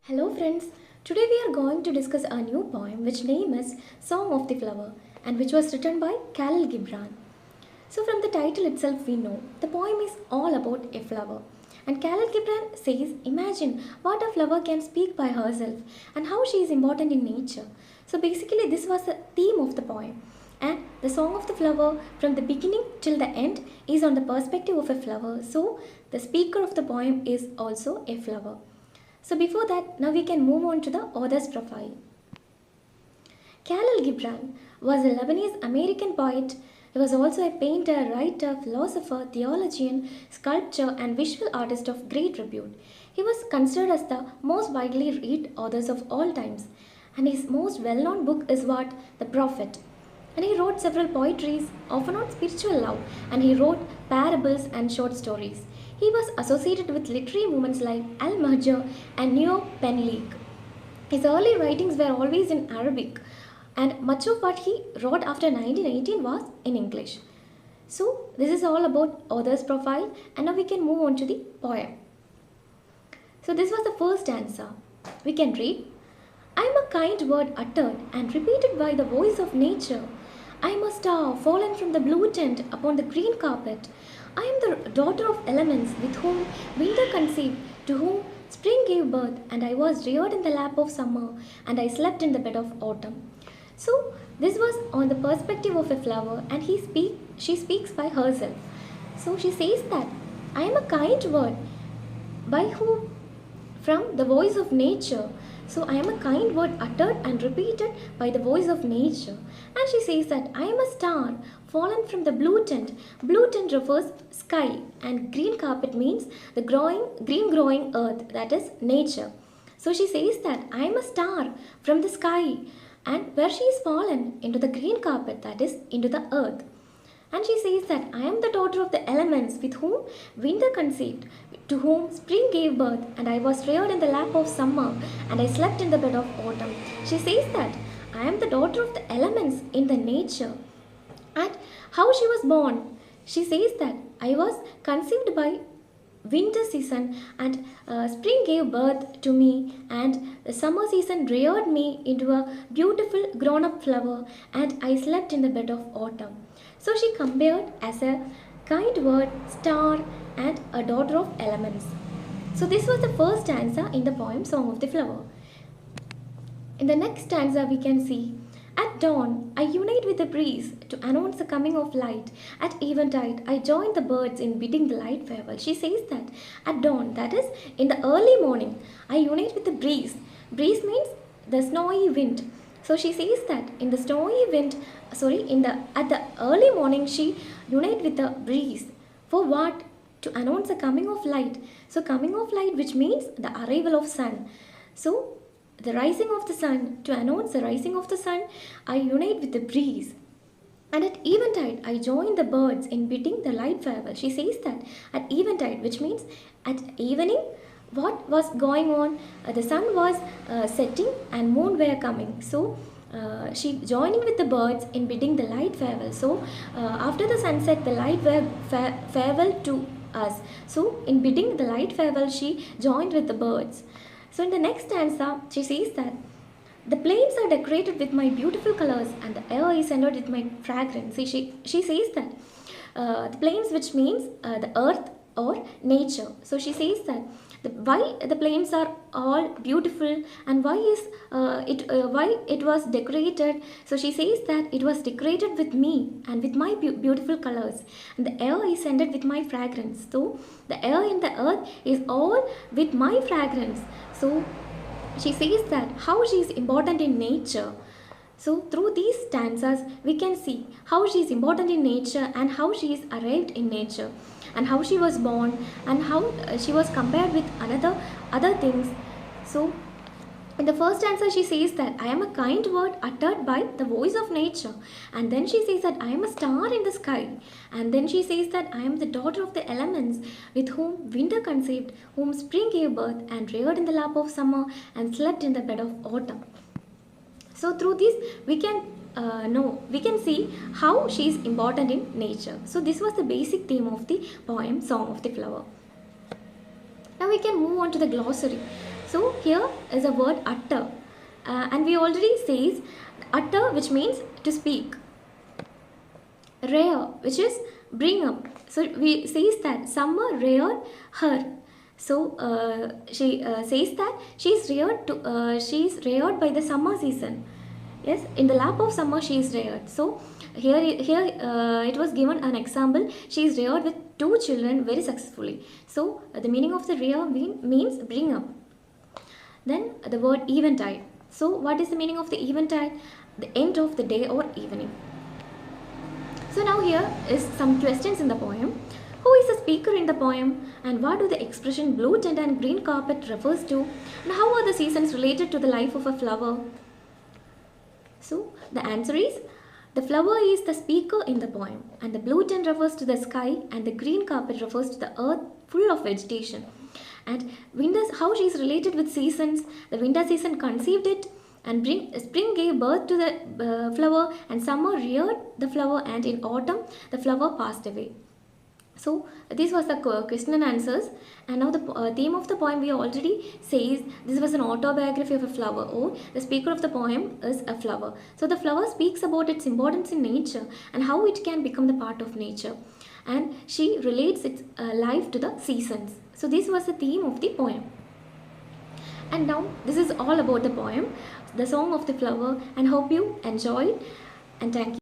Hello friends, today we are going to discuss a new poem which name is Song of the Flower and which was written by Khalil Gibran. So from the title itself we know the poem is all about a flower. And Khalil Gibran says imagine what a flower can speak by herself and how she is important in nature. So basically this was the theme of the poem. And the song of the flower from the beginning till the end is on the perspective of a flower. So the speaker of the poem is also a flower. So before that, now we can move on to the author's profile. Khalil Gibran was a Lebanese American poet. He was also a painter, writer, philosopher, theologian, sculptor, and visual artist of great repute. He was considered as the most widely read authors of all times, and his most well-known book is what? The Prophet. And he wrote several poetries, often on spiritual love, and he wrote parables and short stories. He was associated with literary movements like Al-Mahjar and Neo Pen League. His early writings were always in Arabic, and much of what he wrote after 1918 was in English. So, this is all about author's profile, and now we can move on to the poem. So, this was the first stanza. We can read, I am a kind word uttered and repeated by the voice of nature. I am a star fallen from the blue tent upon the green carpet. I am the daughter of elements with whom winter conceived, to whom spring gave birth, and I was reared in the lap of summer, and I slept in the bed of autumn. So, this was on the perspective of a flower, and she speaks by herself. So, she says that I am a kind word by whom? From the voice of nature. So I am a kind word uttered and repeated by the voice of nature. And she says that I am a star fallen from the blue tent. Blue tent refers sky, and green carpet means the green growing earth, that is nature. So she says that I am a star from the sky, and where she is fallen into the green carpet, that is into the earth. And she says that I am the daughter of the elements with whom winter conceived, to whom spring gave birth, and I was reared in the lap of summer, and I slept in the bed of autumn. She says that I am the daughter of the elements in the nature. And how she was born? She says that I was conceived by winter season, and spring gave birth to me, and the summer season reared me into a beautiful grown up flower, and I slept in the bed of autumn. So she compared as a kind word, star, and a daughter of elements. So this was the first stanza in the poem Song of the Flower. In the next stanza we can see, at dawn I unite with the breeze to announce the coming of light. At eventide I join the birds in bidding the light farewell. She says that at dawn, that is in the early morning, I unite with the breeze. Breeze means the snowy wind. So she says that in the snowy wind, at the early morning she unite with the breeze. For what? To announce the coming of light. So coming of light, which means the arrival of sun. So the rising of the sun, to announce the rising of the sun, I unite with the breeze. And at eventide, I join the birds in bidding the light farewell. She says that at eventide, which means at evening, what was going on? The sun was setting and moon were coming. So she joining with the birds in bidding the light farewell. So after the sunset, the light were farewell to us. So in bidding the light farewell, she joined with the birds. So in the next stanza, she says that the plains are decorated with my beautiful colors, and the air is scented with my fragrance. See, she says that the plains, which means the earth or nature. So she says that why the plains are all beautiful, and why it was decorated. So she says that it was decorated with me and with my beautiful colors, and the air is scented with my fragrance. So the air in the earth is all with my fragrance. So she says that how she is important in nature. So through these stanzas we can see how she is important in nature, and how she is arrived in nature, and how she was born, and how she was compared with other things. So in the first stanza she says that I am a kind word uttered by the voice of nature, and then she says that I am a star in the sky, and then she says that I am the daughter of the elements with whom winter conceived, whom spring gave birth, and reared in the lap of summer, and slept in the bed of autumn. So through this we can see how she is important in nature. So this was the basic theme of the poem Song of the Flower. Now we can move on to the glossary. So here is a word utter, and we already says utter, which means to speak. Rear, which is bring up. So we says that summer reared her. So she says that she is reared by the summer season. Yes, in the lap of summer she is reared. So here it was given an example. She is reared with two children very successfully. So the meaning of the rear means bring up. Then the word eventide. So what is the meaning of the eventide? The end of the day or evening. So now here is some questions in the poem. Who is the speaker in the poem, and what do the expression blue tent and green carpet refers to, and how are the seasons related to the life of a flower? So the answer is, the flower is the speaker in the poem, and the blue tent refers to the sky, and the green carpet refers to the earth full of vegetation. And how she is related with seasons. The winter season conceived it, and spring gave birth to the flower, and summer reared the flower, and in autumn the flower passed away. So this was the question and answers, and now the theme of the poem we already says this was an autobiography of a flower, or the speaker of the poem is a flower. So the flower speaks about its importance in nature and how it can become the part of nature, and she relates its life to the seasons. So this was the theme of the poem. And now this is all about the poem, the song of the flower, and hope you enjoyed, and thank you.